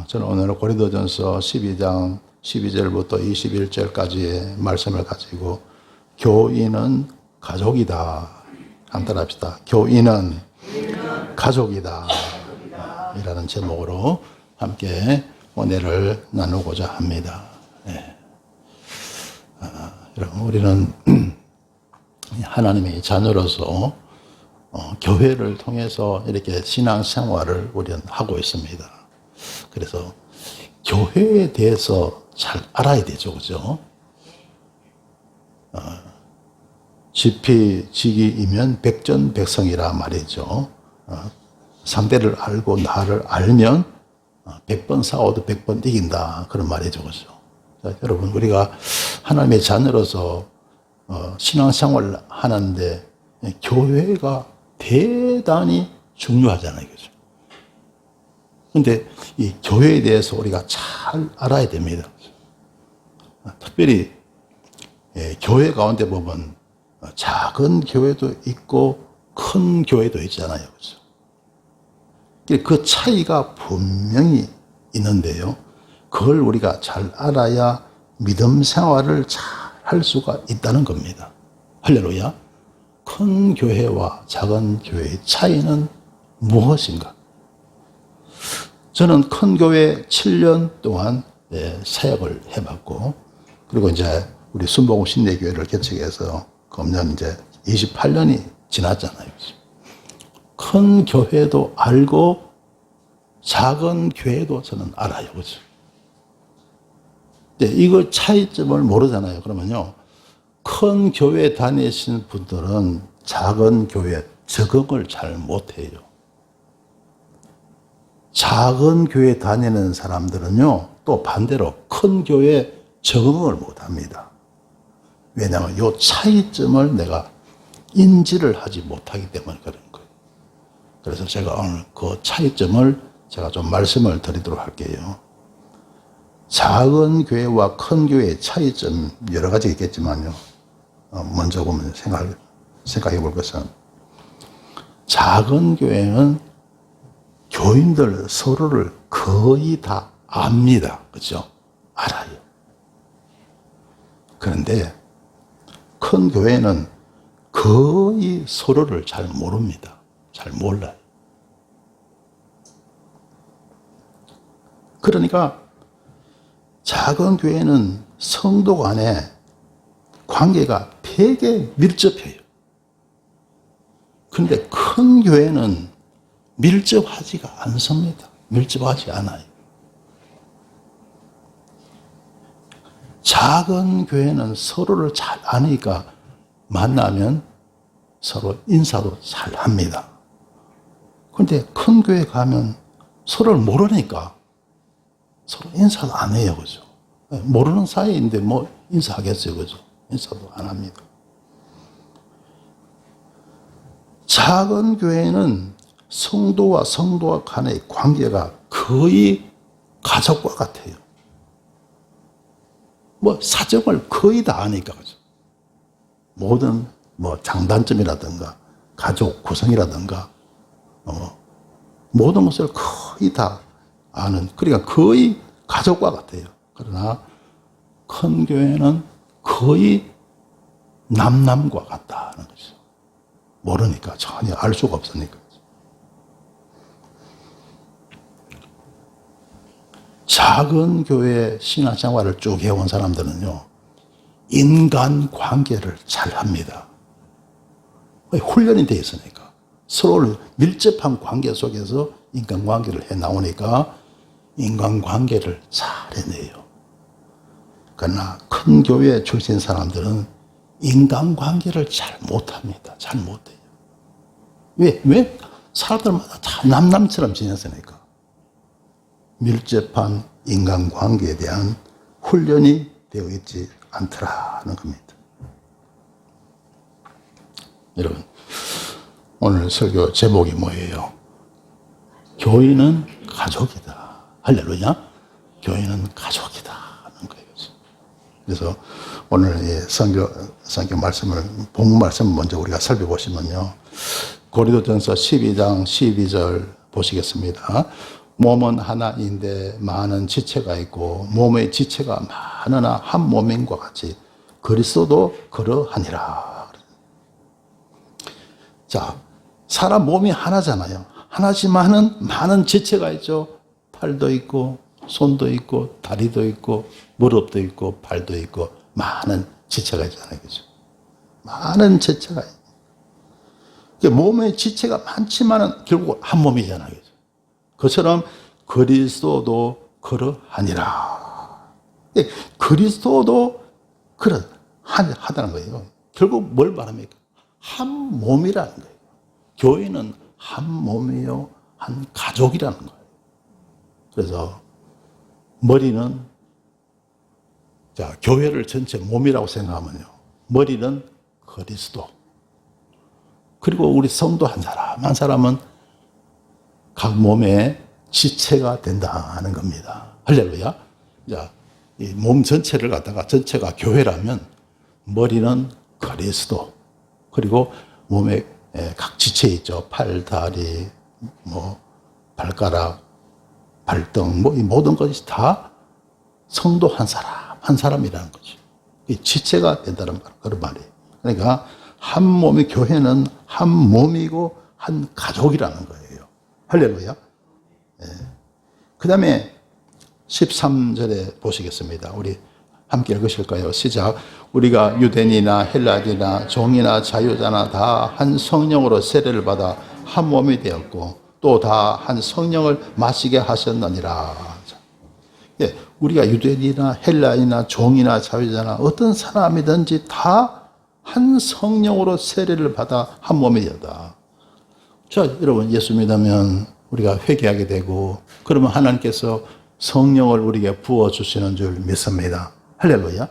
저는 오늘 고린도전서 12장 12절부터 21절까지의 말씀을 가지고 교인은 가족이다. 한번 합시다. 교인은 가족이다. 이라는 제목으로 함께 은혜를 나누고자 합니다. 네. 여러분, 우리는 하나님의 자녀로서 교회를 통해서 이렇게 신앙생활을 우리는 하고 있습니다. 그래서 교회에 대해서 잘 알아야 되죠, 그죠? 지피지기이면 백전백성이라 말이죠. 상대를 알고 나를 알면 100번 싸워도 100번 이긴다, 그런 말이죠, 그죠? 자, 여러분, 우리가 하나님의 자녀로서 신앙생활을 하는데 교회가 대단히 중요하잖아요, 그죠? 근데 이 교회에 대해서 우리가 잘 알아야 됩니다. 특별히 교회 가운데 보면 작은 교회도 있고 큰 교회도 있잖아요, 그죠? 그 차이가 분명히 있는데요. 그걸 우리가 잘 알아야 믿음 생활을 잘 할 수가 있다는 겁니다. 할렐루야. 큰 교회와 작은 교회의 차이는 무엇인가? 저는 큰 교회 7년 동안 사역을 해봤고, 그리고 이제 우리 순복음 신대교회를 개척해서 금년 이제 28년이 지났잖아요. 큰 교회도 알고 작은 교회도 저는 알아요, 그죠? 네, 이거 차이점을 모르잖아요. 그러면요, 큰 교회 다니시는 분들은 작은 교회 적응을 잘 못해요. 작은 교회 다니는 사람들은요, 또 반대로 큰 교회 적응을 못합니다. 왜냐하면 이 차이점을 내가 인지를 하지 못하기 때문에 그런 거예요. 그래서 제가 오늘 그 차이점을 제가 좀 말씀을 드리도록 할게요. 작은 교회와 큰 교회의 차이점 여러 가지 있겠지만요, 먼저 보면 생각해 볼 것은, 작은 교회는 교인들 서로를 거의 다 압니다. 그죠? 알아요. 그런데 큰 교회는 거의 서로를 잘 모릅니다. 잘 몰라요. 그러니까 작은 교회는 성도 간에 관계가 되게 밀접해요. 그런데 큰 교회는 밀접하지가 않습니다. 밀접하지 않아요. 작은 교회는 서로를 잘 아니까 만나면 서로 인사도 잘 합니다. 그런데 큰 교회 가면 서로를 모르니까 서로 인사도 안 해요, 그죠? 모르는 사이인데 뭐 인사하겠어요, 그죠? 인사도 안 합니다. 작은 교회는 성도와 성도와 간의 관계가 거의 가족과 같아요. 뭐 사정을 거의 다 아니까, 그죠? 모든 뭐 장단점이라든가 가족 구성이라든가 모든 것을 거의 다 아는, 그러니까 거의 가족과 같아요. 그러나 큰 교회는 거의 남남과 같다는 거죠. 모르니까, 전혀 알 수가 없으니까. 작은 교회 신앙생활을 쭉 해온 사람들은요, 인간관계를 잘 합니다. 훈련이 되어 있으니까. 서로를 밀접한 관계 속에서 인간관계를 해 나오니까 인간관계를 잘 해내요. 그러나 큰 교회 출신 사람들은 인간관계를 잘 못합니다. 잘 못해요. 왜? 사람들마다 다 남남처럼 지냈으니까. 밀접한 인간관계에 대한 훈련이 되어 있지 않더라는 겁니다. 여러분, 오늘 설교 제목이 뭐예요? 교인은 가족이다. 할렐루야. 교인은 가족이다 하는 거예요. 그래서 오늘 성경 말씀을, 본문 말씀을 먼저 우리가 살펴보시면요, 고린도전서 12장 12절 보시겠습니다. 몸은 하나인데 많은 지체가 있고 몸의 지체가 많으나 한 몸인과 같이 그리스도도 그러하니라. 자, 사람 몸이 하나잖아요. 하나지만은 많은 지체가 있죠. 팔도 있고 손도 있고 다리도 있고 무릎도 있고 발도 있고 많은 지체가 있잖아요. 그죠? 많은 지체가 있어요. 몸의 지체가 많지만은 결국 한 몸이잖아요. 그죠? 그처럼 그리스도도 그러하니라. 그리스도도 그러하다는 거예요. 결국 뭘 말합니까? 한 몸이라는 거예요. 교회는 한 몸이요, 한 가족이라는 거예요. 그래서 머리는, 자, 교회를 전체 몸이라고 생각하면요. 머리는 그리스도. 그리고 우리 성도 한 사람, 한 사람은 각 몸의 지체가 된다는 겁니다. 할렐루야. 자, 이 몸 전체를 갖다가 전체가 교회라면 머리는 그리스도. 그리고 몸의 각 지체 있죠. 팔, 다리, 발가락, 발등, 이 모든 것이 다 성도 한 사람, 한 사람이라는 거죠. 이 지체가 된다는 그런 말이에요. 그러니까 한 몸이, 교회는 한 몸이고 한 가족이라는 거예요. 할렐루야. 그 다음에 13절에 보시겠습니다. 우리 함께 읽으실까요? 시작. 우리가 유대인이나 헬라인이나 종이나 자유자나 다 한 성령으로 세례를 받아 한 몸이 되었고 또 다 한 성령을 마시게 하셨느니라. 예, 우리가 유대인이나 헬라인이나 종이나 자유자나 어떤 사람이든지 다 한 성령으로 세례를 받아 한 몸이 되었다. 자, 여러분, 예수 믿으면 우리가 회개하게 되고 그러면 하나님께서 성령을 우리에게 부어주시는 줄 믿습니다. 할렐루야.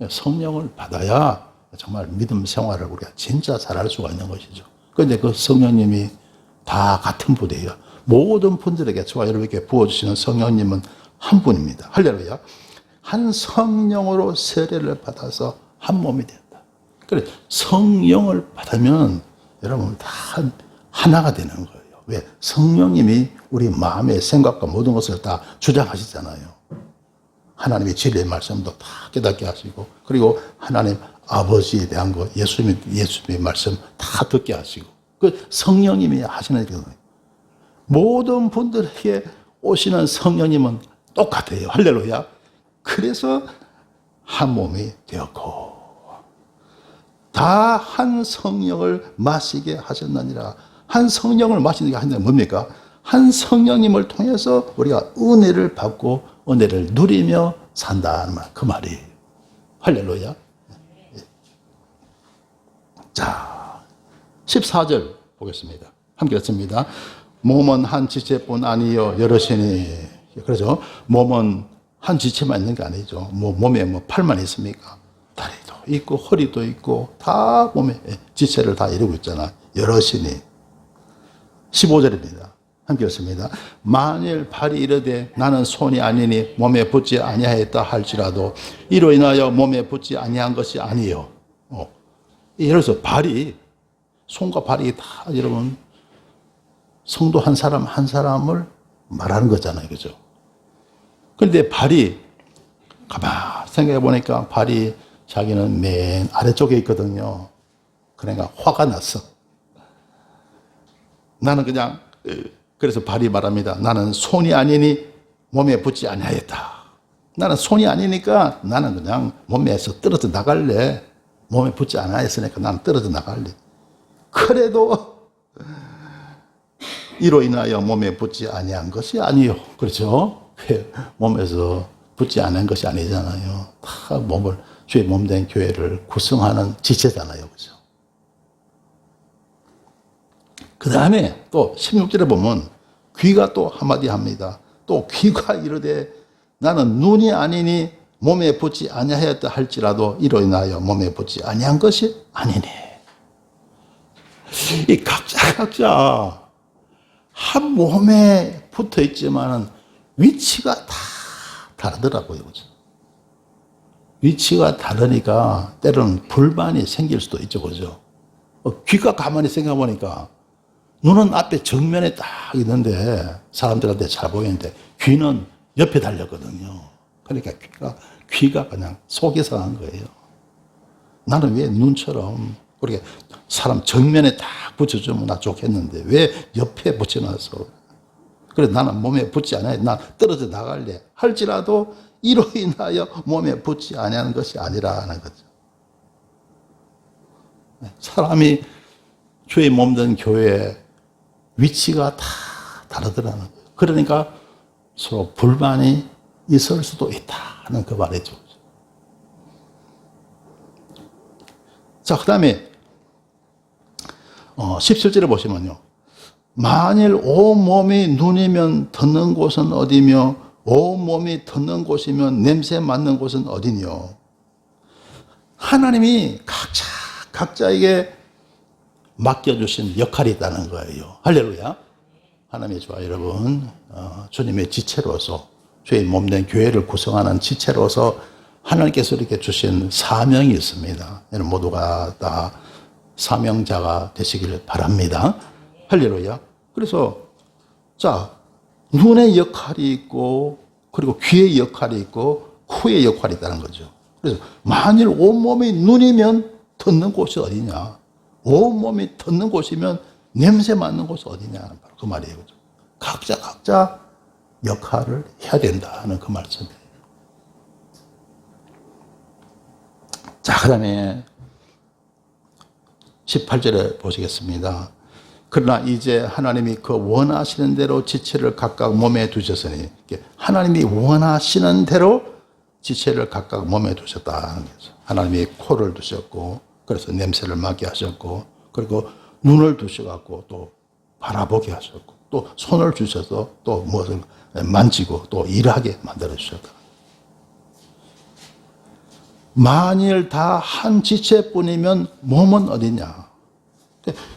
성령을 받아야 정말 믿음 생활을 우리가 진짜 잘할 수가 있는 것이죠. 그런데 그 성령님이 다 같은 분이에요. 모든 분들에게, 저와 여러분에게 부어주시는 성령님은 한 분입니다. 할렐루야. 한 성령으로 세례를 받아서 한 몸이 된다. 그래, 성령을 받으면 여러분 다 하나가 되는 거예요. 왜? 성령님이 우리 마음의 생각과 모든 것을 다 주장하시잖아요. 하나님의 진리의 말씀도 다 깨닫게 하시고, 그리고 하나님 아버지에 대한 거, 예수님의 말씀 다 듣게 하시고, 그 성령님이 하시는 거예요. 모든 분들에게 오시는 성령님은 똑같아요. 할렐루야. 그래서 한 몸이 되었고, 다 한 성령을 마시게 하셨느니라. 한 성령을 마시게 하는 게 뭡니까? 한 성령님을 통해서 우리가 은혜를 받고 은혜를 누리며 산다는 말, 그 말이에요. 할렐루야. 자, 14절 보겠습니다. 함께 읽습니다. 몸은 한 지체뿐 아니요 여럿이니. 그렇죠? 몸은 한 지체만 있는 게 아니죠. 몸에 팔만 있습니까? 다리도 있고 허리도 있고 다 몸에 지체를 다 이루고 있잖아. 여럿이니. 15절입니다. 함께 읽습니다. 만일 발이 이르되 나는 손이 아니니 몸에 붙지 아니하였다 할지라도 이로 인하여 몸에 붙지 아니한 것이 아니요. 예를 들어서 발이, 손과 발이 다 여러분 성도 한 사람 한 사람을 말하는 거잖아요. 그죠? 그런데 발이 가만 생각해 보니까 발이 자기는 맨 아래쪽에 있거든요. 그러니까 화가 났어. 나는 그냥, 그래서 발이 말합니다. 나는 손이 아니니 몸에 붙지 아니하였다. 나는 손이 아니니까 나는 그냥 몸에서 떨어져 나갈래. 몸에 붙지 않았으니까 나는 떨어져 나갈래. 그래도 이로 인하여 몸에 붙지 아니한 것이 아니요. 그렇죠? 몸에서 붙지 않은 것이 아니잖아요. 다 몸을, 주의 몸된 교회를 구성하는 지체잖아요. 그렇죠? 그 다음에 또 16절에 보면 귀가 또 한마디 합니다. 또 귀가 이르되 나는 눈이 아니니 몸에 붙지 아니하였다 할지라도 이로 인하여 몸에 붙지 아니한 것이 아니니. 이 각자 한 몸에 붙어 있지만은 위치가 다 다르더라고요. 그죠? 위치가 다르니까 때로는 불만이 생길 수도 있죠. 그죠? 귀가 가만히 생각해보니까 눈은 앞에 정면에 딱 있는데 사람들한테 잘 보이는데 귀는 옆에 달렸거든요. 그러니까 귀가 그냥 속이 상한 거예요. 나는 왜 눈처럼 그렇게 사람 정면에 딱 붙여주면 나 좋겠는데 왜 옆에 붙여놔서 그래 나는 몸에 붙지 않아요. 난 떨어져 나갈래 할지라도 이로 인하여 몸에 붙지 아니하는 것이 아니라는 거죠. 사람이 주의 몸된 교회에 위치가 다 다르더라는 거예요. 그러니까 서로 불만이 있을 수도 있다는 그 말이죠. 자, 그 다음에 17절에 보시면요. 만일 온몸이 눈이면 듣는 곳은 어디며 온몸이 듣는 곳이면 냄새 맡는 곳은 어디뇨. 하나님이 각자에게 맡겨주신 역할이 있다는 거예요. 할렐루야. 하나님의 좋아 여러분, 주님의 지체로서 주의 몸된 교회를 구성하는 지체로서 하나님께서 이렇게 주신 사명이 있습니다. 여러분 모두가 다 사명자가 되시길 바랍니다. 할렐루야. 그래서 자, 눈의 역할이 있고 그리고 귀의 역할이 있고 코의 역할이 있다는 거죠. 그래서 만일 온몸이 눈이면 듣는 곳이 어디냐, 온몸이 듣는 곳이면 냄새 맡는 곳이 어디냐, 바로 그 말이에요. 그죠? 각자 역할을 해야 된다는 그 말씀이에요. 자, 그 다음에 18절에 보시겠습니다. 그러나 이제 하나님이 그 원하시는 대로 지체를 각각 몸에 두셨으니, 하나님이 원하시는 대로 지체를 각각 몸에 두셨다는 거죠. 하나님이 코를 두셨고, 그래서 냄새를 맡게 하셨고, 그리고 눈을 두셔갖고 또 바라보게 하셨고, 또 손을 주셔서 또 무엇을 만지고 또 일하게 만들어 주셨다. 만일 다 한 지체뿐이면 몸은 어디냐?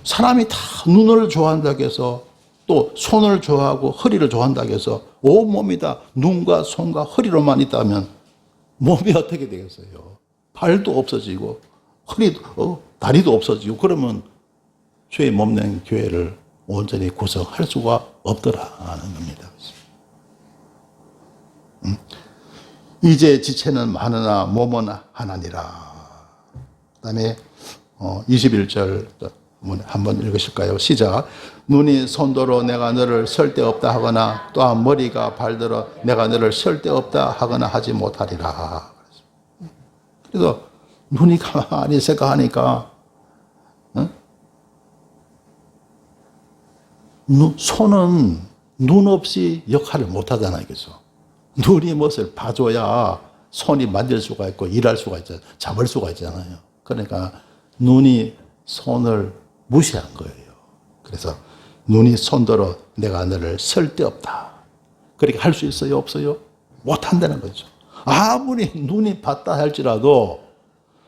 사람이 다 눈을 좋아한다고 해서 또 손을 좋아하고 허리를 좋아한다고 해서 온몸이 다 눈과 손과 허리로만 있다면 몸이 어떻게 되겠어요? 발도 없어지고 허리도 다리도 없어지고 그러면 주의 몸된 교회를 온전히 구성할 수가 없더라는 겁니다. 이제 지체는 많으나 몸은 하나니라. 그 다음에 21절 한번 읽으실까요? 시작. 눈이 손더러 내가 너를 쓸데없다 하거나 또한 머리가 발더러 내가 너를 쓸데없다 하거나 하지 못하리라. 그래서 눈이 가만히 생각하니까 손은 눈 없이 역할을 못하잖아요. 그죠? 눈이 무엇을 봐줘야 손이 만질 수가 있고 일할 수가 있잖아요. 잡을 수가 있잖아요. 그러니까 눈이 손을 무시한 거예요. 그래서 눈이 손더러 내가 너를 쓸데없다. 그렇게 할 수 있어요? 없어요? 못한다는 거죠. 아무리 눈이 봤다 할지라도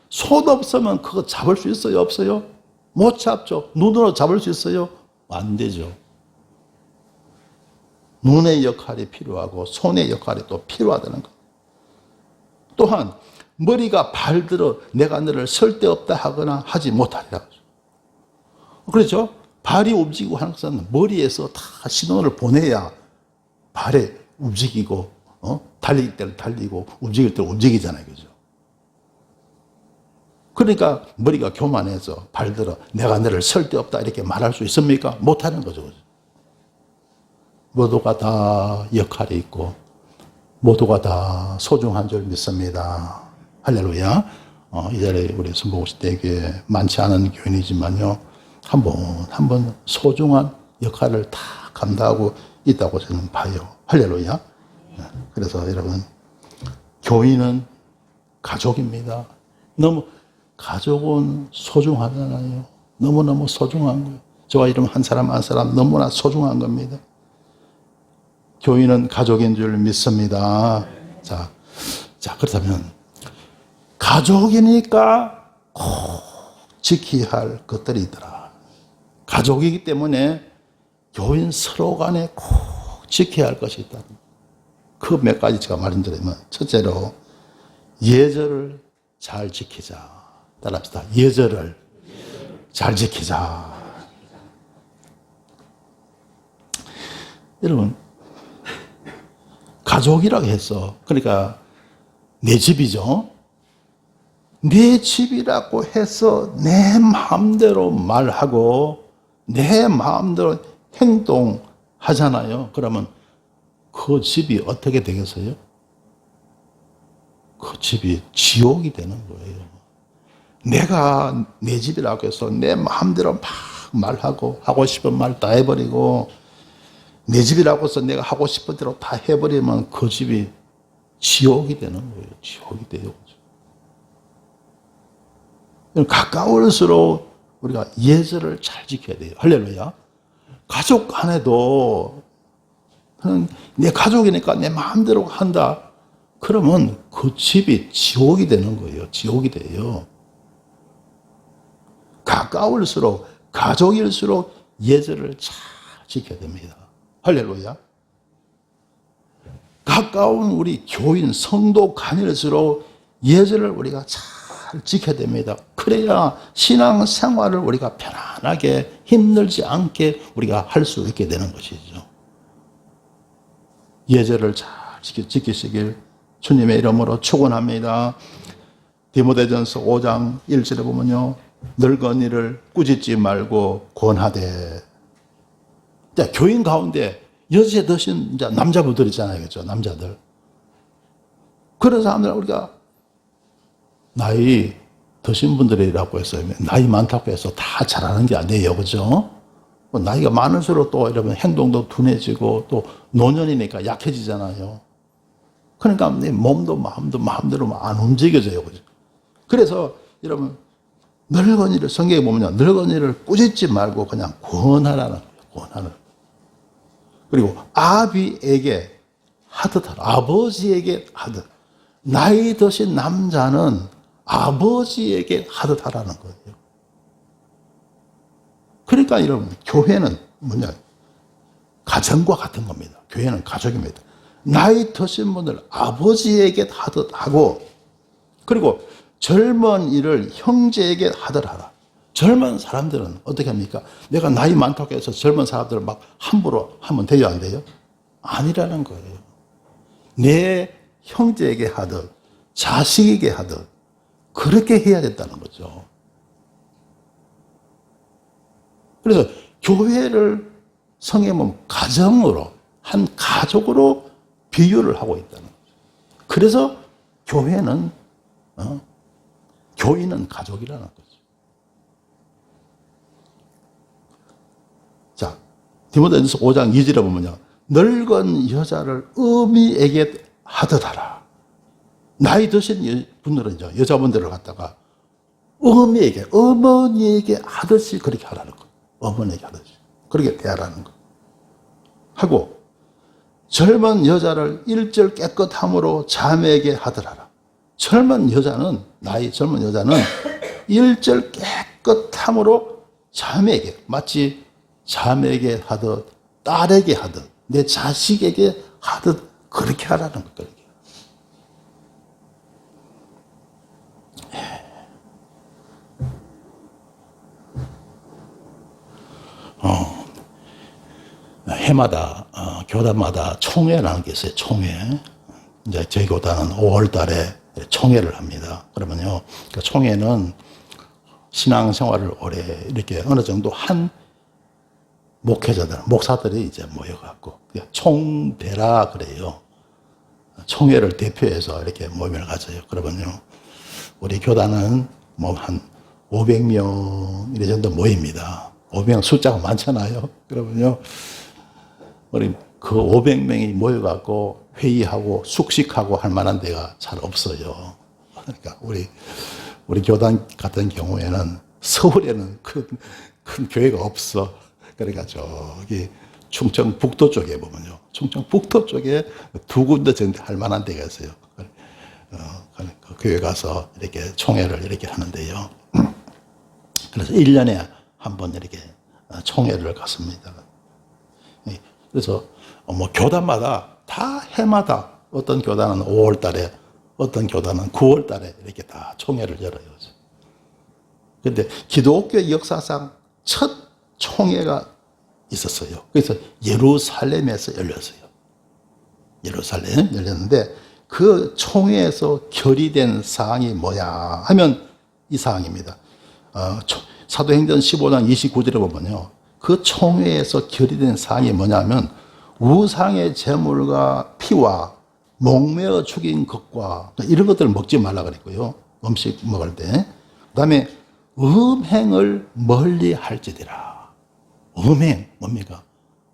손 없으면 그거 잡을 수 있어요? 없어요? 못 잡죠. 눈으로 잡을 수 있어요? 안 되죠. 눈의 역할이 필요하고 손의 역할이 또 필요하다는 것. 또한 머리가 발들어 내가 너를 쓸데없다 하거나 하지 못하리라. 그렇죠? 발이 움직이고 하는 것은 머리에서 다 신호를 보내야 발에 움직이고 달릴 때는 달리고 움직일 때는 움직이잖아요. 그죠? 그러니까 머리가 교만해서 발들어 내가 너를 쓸데없다 이렇게 말할 수 있습니까? 못하는 거죠. 그죠? 모두가 다 역할이 있고 모두가 다 소중한 줄 믿습니다. 할렐루야. 이 자리에 우리 순복음시대교회 많지 않은 교인이지만요. 한 번 소중한 역할을 다 감당하고 있다고 저는 봐요. 할렐루야. 그래서 여러분, 교인은 가족입니다. 너무 가족은 소중하잖아요. 너무너무 소중한 거예요. 저와 이름 한 사람 한 사람 너무나 소중한 겁니다. 교인은 가족인 줄 믿습니다. 자, 그렇다면 가족이니까 꼭 지켜야 할 것들이 있더라. 가족이기 때문에 교인 서로 간에 꼭 지켜야 할 것이 있다. 그 몇 가지 제가 말씀드리면, 첫째로 예절을 잘 지키자. 따라합시다. 예절을 잘 지키자. 여러분, 가족이라고 해서, 그러니까 내 집이죠. 내 집이라고 해서 내 마음대로 말하고 내 마음대로 행동하잖아요. 그러면 그 집이 어떻게 되겠어요? 그 집이 지옥이 되는 거예요. 내가 내 집이라고 해서 내 마음대로 막 말하고 하고 싶은 말 다 해버리고 내 집이라고 해서 내가 하고 싶은 대로 다 해버리면 그 집이 지옥이 되는 거예요. 지옥이 돼요. 가까울수록 우리가 예절을 잘 지켜야 돼요. 할렐루야. 가족 간에도 내 가족이니까 내 마음대로 한다. 그러면 그 집이 지옥이 되는 거예요. 지옥이 돼요. 가까울수록 가족일수록 예절을 잘 지켜야 됩니다. 할렐루야. 가까운 우리 교인 성도 간일수록 예절을 우리가 잘 지켜야 됩니다. 그래야 신앙생활을 우리가 편안하게 힘들지 않게 우리가 할 수 있게 되는 것이죠. 예절을 잘 지키시길 주님의 이름으로 축원합니다. 디모데전서 5장 1절에 보면요, 늙은이를 꾸짖지 말고 권하되. 자, 교인 가운데 여지에 드신 이제 남자분들 있잖아요, 그렇죠? 남자들. 그런 사람들 우리가 나이 드신 분들이라고 해서 나이 많다고 해서 다 잘하는 게 아니에요, 그죠? 나이가 많을수록 또 이러면 행동도 둔해지고 또 노년이니까 약해지잖아요. 그러니까 내 몸도 마음도 마음대로 안 움직여져요, 그죠? 그래서 여러분 늙은이를 성경에 보면요, 늙은이를 꾸짖지 말고 그냥 권하라는 거예요, 권하는. 그리고 아비에게 하듯 하라. 아버지에게 하듯. 나이 드신 남자는 아버지에게 하듯 하라는 거예요. 그러니까 여러분, 교회는 뭐냐? 가정과 같은 겁니다. 교회는 가족입니다. 나이 드신 분들 아버지에게 하듯 하고, 그리고 젊은 이를 형제에게 하듯 하라. 젊은 사람들은 어떻게 합니까? 내가 나이 많다고 해서 젊은 사람들을 막 함부로 하면 돼요, 안 돼요? 아니라는 거예요. 내 형제에게 하듯, 자식에게 하듯, 그렇게 해야 된다는 거죠. 그래서 교회를 성경에 보면 가정으로, 한 가족으로 비유를 하고 있다는 거죠. 그래서 교회는, 교인은 가족이라는 거죠. 자, 디모데전서 5장 2절에 보면요, 늙은 여자를 어미에게 하듯 하라. 나이 드신 분들은 여자분들을 갖다가 어미에게, 어머니에게 하듯이 그렇게 하라는 거. 어머니에게 하듯이. 그렇게 대하라는 거. 하고, 젊은 여자를 일절 깨끗함으로 자매에게 하듯 하라. 젊은 여자는 일절 깨끗함으로 자매에게, 마치 자매에게 하듯, 딸에게 하듯, 내 자식에게 하듯 그렇게 하라는 것. 해마다, 교단마다 총회라는 게 있어요, 총회. 이제 저희 교단은 5월 달에 총회를 합니다. 그러면요, 그 총회는 신앙생활을 오래 이렇게 어느 정도 한 목회자들, 목사들이 이제 모여갖고, 총대라 그래요. 총회를 대표해서 이렇게 모임을 가져요. 그러면요, 우리 교단은 뭐 한 500명 이래 정도 모입니다. 500명 숫자가 많잖아요. 그러면요, 우리 그 500명이 모여갖고 회의하고 숙식하고 할 만한 데가 잘 없어요. 그러니까 우리 교단 같은 경우에는 서울에는 큰 교회가 없어. 그러니까 저기 충청북도 쪽에 보면요, 충청북도 쪽에 두 군데 정도 할 만한 데가 있어요. 그 교회 가서 이렇게 총회를 이렇게 하는데요. 그래서 1년에 한 번 이렇게 총회를 갔습니다. 그래서 뭐 교단마다 다 해마다 어떤 교단은 5월 달에, 어떤 교단은 9월 달에 이렇게 다 총회를 열어요. 그런데 기독교 역사상 첫 총회가 있었어요. 그래서 예루살렘에서 열렸어요. 예루살렘 열렸는데 그 총회에서 결의된 사항이 뭐야 하면 이 사항입니다. 사도행전 15장 29절에 보면요. 그 총회에서 결의된 사항이 뭐냐면 우상의 제물과 피와 목매어 죽인 것과 이런 것들을 먹지 말라 그랬고요. 음식 먹을 때. 그 다음에 음행을 멀리 할지니라. 음행 뭡니까?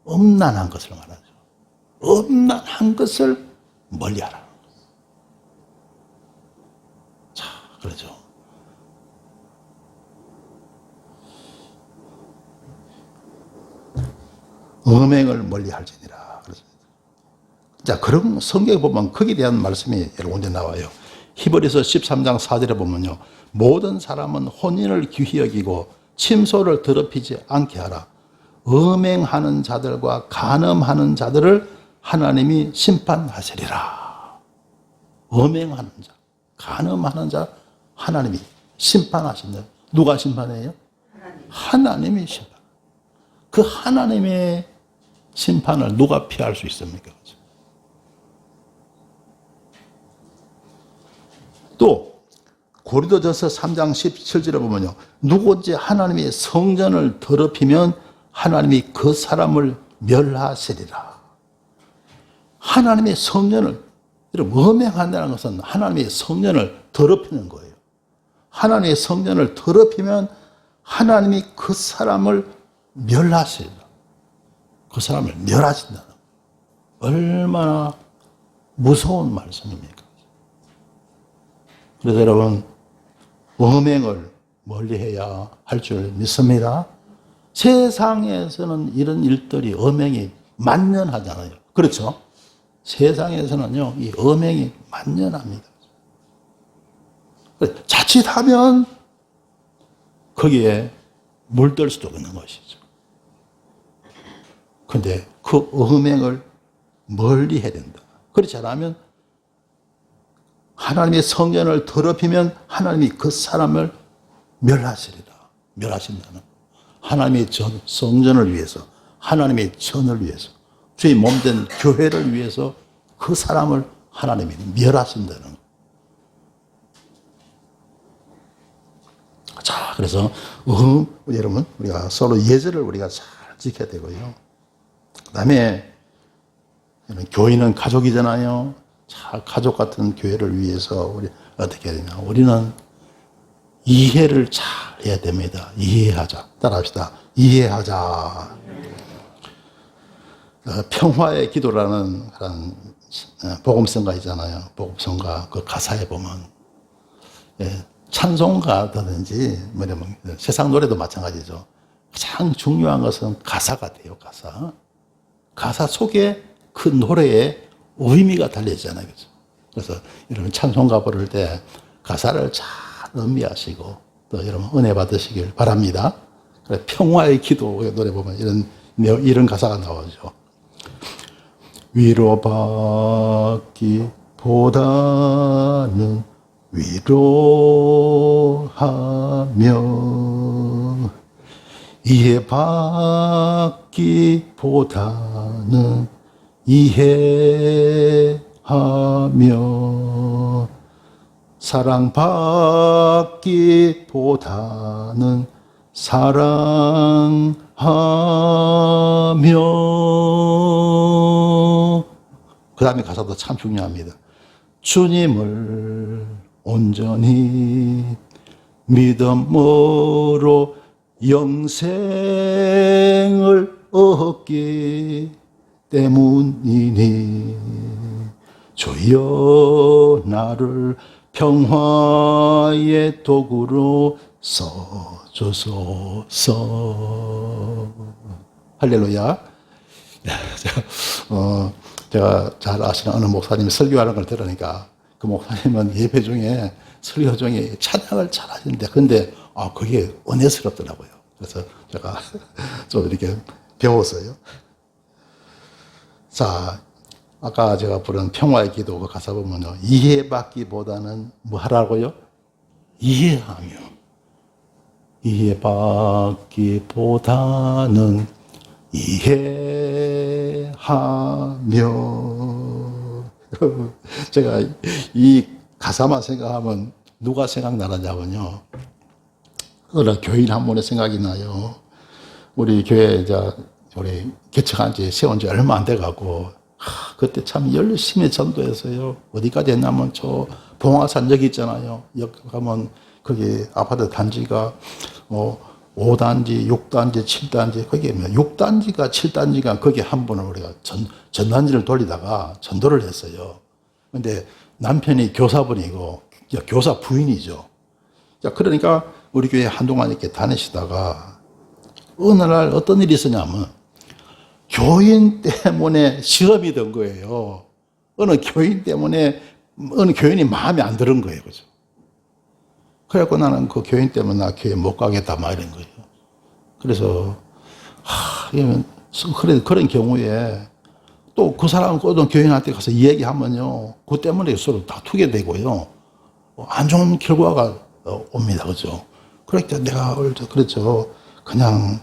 음란한 것을 말하죠. 음란한 것을 멀리 하라. 자, 그러죠. 음행을 멀리 할지니라. 그렇습니다. 자, 그런 성경에 보면 거기에 대한 말씀이 여러 군데 나와요. 히브리서 13장 4절에 보면요. 모든 사람은 혼인을 귀히 여기고 침소를 더럽히지 않게 하라. 음행하는 자들과 간음하는 자들을 하나님이 심판하시리라. 음행하는 자, 간음하는 자 하나님이 심판하신다. 누가 심판해요? 하나님이 심판. 그 하나님의 심판을 누가 피할 수 있습니까? 또 고린도전서 3장 17절에 보면요. 누구든지 하나님의 성전을 더럽히면 하나님이 그 사람을 멸하시리라. 하나님의 성전을, 여러분, 음행한다는 것은 하나님의 성전을 더럽히는 거예요. 하나님의 성전을 더럽히면 하나님이 그 사람을 멸하시리라. 그 사람을 멸하신다는 얼마나 무서운 말씀입니까? 그래서 여러분, 음행을 멀리해야 할 줄 믿습니다. 세상에서는 이런 일들이 음행이 만연하잖아요. 그렇죠? 세상에서는요, 이 음행이 만연합니다. 자칫하면 거기에 물들 수도 있는 것이죠. 근데 그 음행을 멀리 해야 된다. 그렇지 않으면 하나님의 성전을 더럽히면 하나님이 그 사람을 멸하시리라. 멸하신다는 하나님의 성전을 위해서, 하나님의 전을 위해서, 주의 몸된 교회를 위해서 그 사람을 하나님이 멸하신다는 것. 자, 그래서 여러분, 우리가 서로 예절을 우리가 잘 지켜야 되고요. 그 다음에 교인은 가족이잖아요. 자, 가족 같은 교회를 위해서 우리 어떻게 해야 되냐. 우리는 이해를 잘 해야 됩니다. 이해하자. 따라합시다. 이해하자. 평화의 기도라는 그런 복음성가 있잖아요. 복음성가 그 가사에 보면 찬송가든지 뭐냐면 세상 노래도 마찬가지죠. 가장 중요한 것은 가사가 돼요. 가사 속에 그 노래에 의미가 달려있잖아요. 그죠? 그래서 여러분 찬송가 부를 때 가사를 잘 음미하시고 또 여러분 은혜 받으시길 바랍니다. 그래, 평화의 기도 노래 보면 이런 가사가 나오죠. 위로받기보다는 위로하며 이해받기보다는 이해하며 사랑받기보다는 사랑하며 그 다음에 가사도 참 중요합니다. 주님을 온전히 믿음으로 영생을 얻기 때문이니 주여 나를 평화의 도구로 써주소서. 할렐루야. 제가 잘 아시는 어느 목사님이 설교하는 걸 들으니까 그 목사님은 예배 중에 설교 중에 찬양을 잘 하시는데 근데 그게 은혜스럽더라고요. 그래서 제가 좀 이렇게 배웠어요. 자, 아까 제가 부른 평화의 기도 그 가사 보면요. 이해받기보다는 뭐 하라고요? 이해하며. 이해받기보다는 이해하며. 제가 이 가사만 생각하면 누가 생각나느냐면요. 어느 교인 한 분의 생각이 나요. 우리 교회 우리 개척한 지 세운 지 얼마 안 돼가고 그때 참 열심히 전도했어요. 어디까지 했냐면 저 봉화산 여기 있잖아요. 여기 가면 거기 아파트 단지가 5단지, 6단지, 7단지, 거기에 6단지가 7단지가 거기 한 번을 우리가 전단지를 돌리다가 전도를 했어요. 근데 남편이 교사분이고, 교사 부인이죠. 자, 그러니까 우리 교회 한동안 이렇게 다니시다가 어느 날 어떤 일이 있었냐면 교인 때문에 시험이 된 거예요. 어느 교인 때문에 어느 교인이 마음에 안 드는 거예요. 그죠? 그래갖고 나는 그 교인 때문에 나 교회 못 가겠다 막 이런 거예요. 그래서 그런 경우에 또 그 사람 어떤 교인한테 가서 얘기하면요, 그 때문에 서로 다투게 되고요, 안 좋은 결과가 옵니다. 그죠? 그러니까 내가 그랬죠. 그냥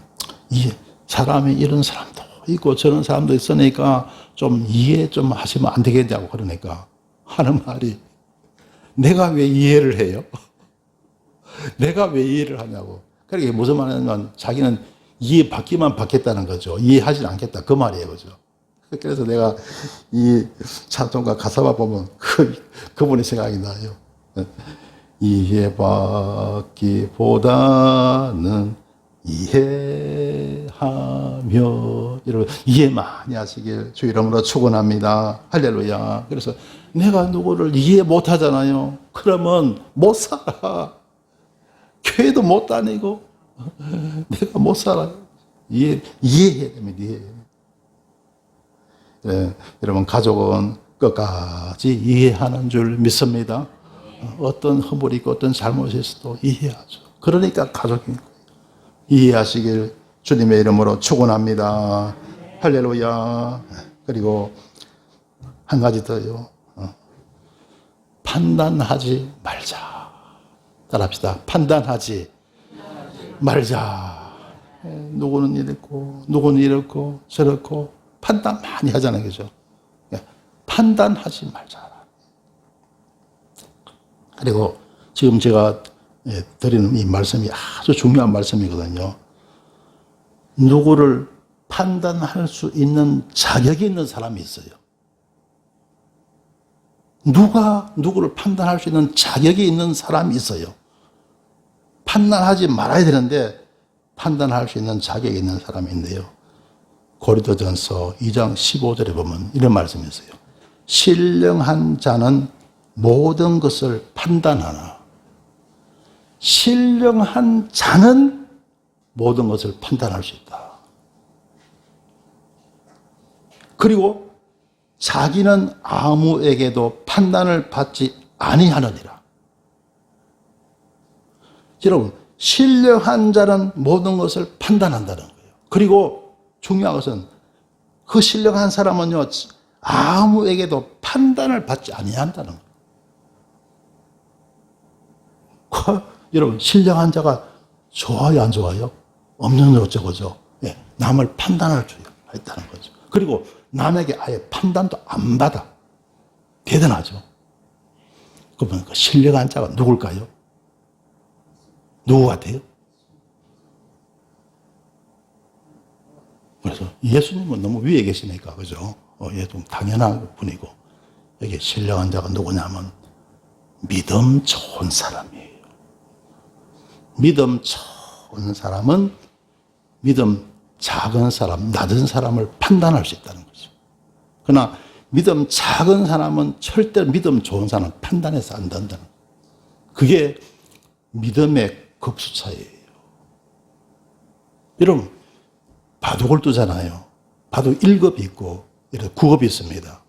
사람이 이런 사람도 있고 저런 사람도 있으니까 좀 이해 좀 하시면 안 되겠냐고. 그러니까 하는 말이, 내가 왜 이해를 해요? 내가 왜 이해를 하냐고. 그러니까 무슨 말이냐면 자기는 이해받기만 받겠다는 거죠. 이해하지 않겠다 그 말이에요. 그죠? 그래서 내가 이 찬송가 가사만 보면 그분의 생각이 나요. 이해받기보다는 이해하며, 여러분 이해 많이 하시길 주 이름으로 축원합니다. 할렐루야. 그래서 내가 누구를 이해 못 하잖아요. 그러면 못 살아. 교회도 못 다니고 내가 못 살아요. 이해해야 됩니다. 이해. 네, 여러분 가족은 끝까지 이해하는 줄 믿습니다. 어떤 허물이 있고 어떤 잘못이 있어도 이해하죠. 그러니까 가족인 거예요. 이해하시길 주님의 이름으로 축원합니다. 할렐루야. 그리고 한 가지 더요. 판단하지 말자. 따라합시다. 판단하지 말자. 누구는 이렇고 누구는 이렇고 저렇고 판단 많이 하잖아요. 그죠? 판단하지 말자. 그리고 지금 제가 드리는 이 말씀이 아주 중요한 말씀이거든요. 누구를 판단할 수 있는 자격이 있는 사람이 있어요. 누가 누구를 판단할 수 있는 자격이 있는 사람이 있어요. 판단하지 말아야 되는데 판단할 수 있는 자격이 있는 사람이 있는데요. 고린도전서 2장 15절에 보면 이런 말씀이 있어요. 신령한 자는 모든 것을 판단하나 신령한 자는 모든 것을 판단할 수 있다. 그리고 자기는 아무에게도 판단을 받지 아니하느니라. 여러분, 신령한 자는 모든 것을 판단한다는 거예요. 그리고 중요한 것은 그 신령한 사람은요, 아무에게도 판단을 받지 아니한다는 거예요. 여러분, 신령한 자가 좋아요, 안 좋아요? 없는 어쩌고죠. 예, 남을 판단할 수 있다는 거죠. 그리고 남에게 아예 판단도 안 받아. 대단하죠. 그러면 그 신령한 자가 누굴까요? 누구 같아요? 그래서 예수님은 너무 위에 계시니까, 그죠? 예, 좀 당연한 분이고, 여기 신령한 자가 누구냐면 믿음 좋은 사람이에요. 믿음 좋은 사람은 믿음 작은 사람, 낮은 사람을 판단할 수 있다는 거죠. 그러나 믿음 작은 사람은 절대 믿음 좋은 사람을 판단해서 안 된다는 거예요. 그게 믿음의 급수 차이예요. 여러분, 바둑을 두잖아요. 바둑 1급이 있고 9급이 있습니다.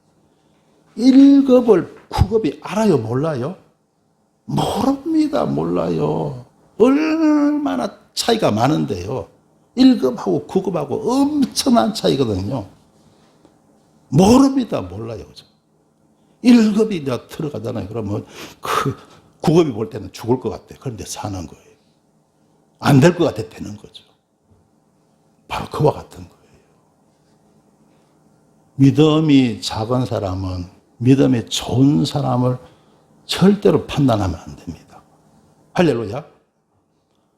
1급을 9급이 알아요? 몰라요? 모릅니다. 몰라요. 얼마나 차이가 많은데요. 1급하고 9급하고 엄청난 차이거든요. 모릅니다. 몰라요. 그죠? 1급이 내가 들어가잖아요. 그러면 그 9급이 볼 때는 죽을 것 같아. 그런데 사는 거예요. 안 될 것 같아 되는 거죠. 바로 그와 같은 거예요. 믿음이 작은 사람은 믿음이 좋은 사람을 절대로 판단하면 안 됩니다. 할렐루야.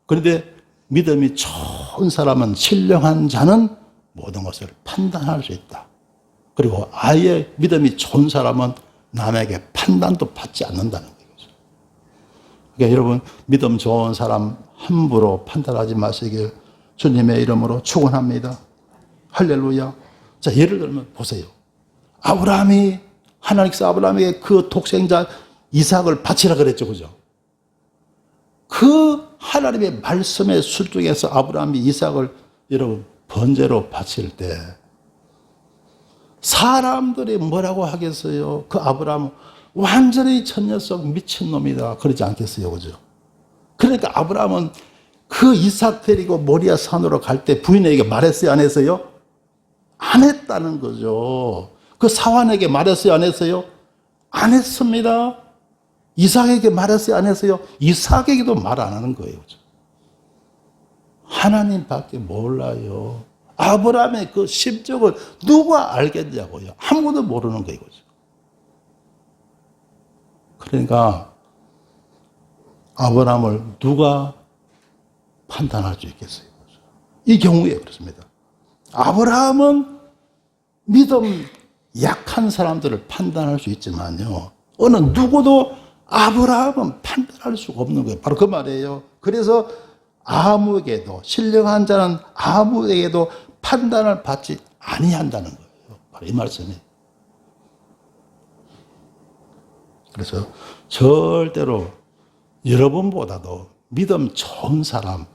그런데 믿음이 좋은 사람은, 신령한 자는 모든 것을 판단할 수 있다. 그리고 아예 믿음이 좋은 사람은 남에게 판단도 받지 않는다는 거죠. 그러니까 여러분, 믿음 좋은 사람 함부로 판단하지 마시길 주님의 이름으로 축원합니다. 할렐루야. 자, 예를 들면 보세요. 아브라함이, 하나님께서 아브라함에게 그 독생자 이삭을 바치라 그랬죠. 그죠? 그 하나님의 말씀에 순종해서 아브라함이 이삭을 여러분 번제로 바칠 때 사람들이 뭐라고 하겠어요? 그 아브라함은 완전히 저 녀석 미친놈이다 그러지 않겠어요? 그죠? 그러니까 아브라함은 그 이삭 데리고 모리아 산으로 갈 때 부인에게 말했어요? 안 했어요? 안 했다는 거죠. 그 사환에게 말했어요? 안 했어요? 안 했습니다. 이삭에게 말했어요? 안 했어요? 이삭에게도 말 안 하는 거예요. 그죠? 하나님밖에 몰라요. 아브라함의 그 심정을 누가 알겠냐고요. 아무도 모르는 거예요. 그러니까 아브라함을 누가 판단할 수 있겠어요. 이 경우에 그렇습니다. 아브라함은 믿음 약한 사람들을 판단할 수 있지만요, 어느 누구도 아브라함은 판단할 수가 없는 거예요. 바로 그 말이에요. 그래서 아무에게도, 신령한 자는 아무에게도 판단을 받지 아니한다는 거예요. 바로 이 말씀이. 그래서 절대로 여러분보다도 믿음 좋은 사람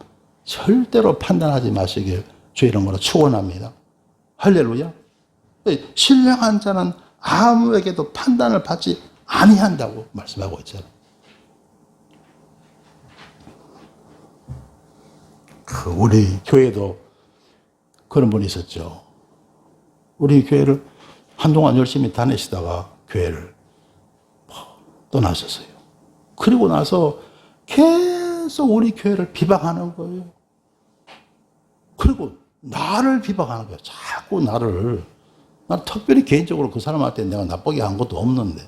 절대로 판단하지 마시길 주의 이름으로 축원합니다. 할렐루야. 신령한 자는 아무에게도 판단을 받지 아니한다고 말씀하고 있잖아요. 우리 교회도 그런 분이 있었죠. 우리 교회를 한동안 열심히 다니시다가 교회를 떠나셨어요. 그리고 나서 계속 우리 교회를 비방하는 거예요. 그리고 나를 비방하는 거예요. 자꾸 나를. 난 특별히 개인적으로 그 사람한테 내가 나쁘게 한 것도 없는데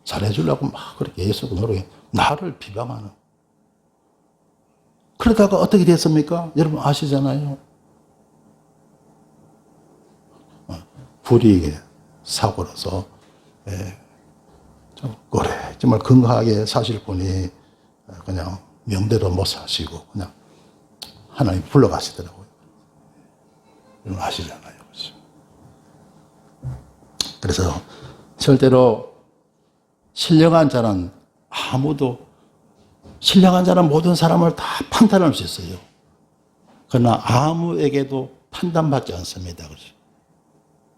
잘해주려고 막 그렇게 계속 노력해. 나를 비방하는. 그러다가 어떻게 됐습니까? 여러분 아시잖아요. 불이익의 사고라서 오래 정말 건강하게 사실 분이 그냥 명대로 못 사시고 그냥 하나님 불러가시더라고요. 여러분 아시잖아요. 그래서 절대로 신령한 자는 신령한 자는 모든 사람을 다 판단할 수 있어요. 그러나 아무에게도 판단받지 않습니다.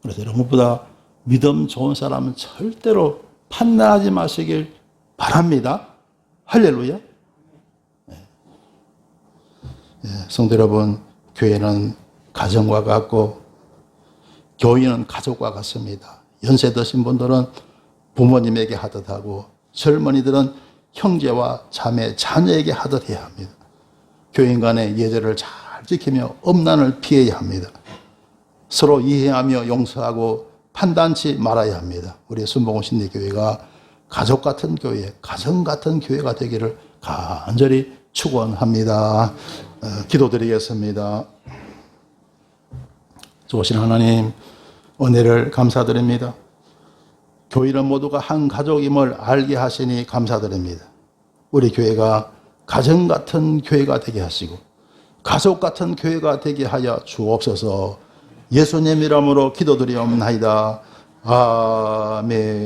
그래서 여러분보다 믿음 좋은 사람은 절대로 판단하지 마시길 바랍니다. 할렐루야. 성도 여러분, 교회는 가정과 같고 교인은 가족과 같습니다. 연세 드신 분들은 부모님에게 하듯 하고 젊은이들은 형제와 자매, 자녀에게 하듯 해야 합니다. 교인 간의 예절을 잘 지키며 엄난을 피해야 합니다. 서로 이해하며 용서하고 판단치 말아야 합니다. 우리 순복음 심리교회가 가족 같은 교회, 가정 같은 교회가 되기를 간절히 축원합니다. 기도드리겠습니다. 좋으신 하나님, 은혜를 감사드립니다. 교인은 모두가 한 가족임을 알게 하시니 감사드립니다. 우리 교회가 가정 같은 교회가 되게 하시고 가족 같은 교회가 되게 하여 주옵소서. 예수님 이름으로 기도드리옵나이다. 아멘.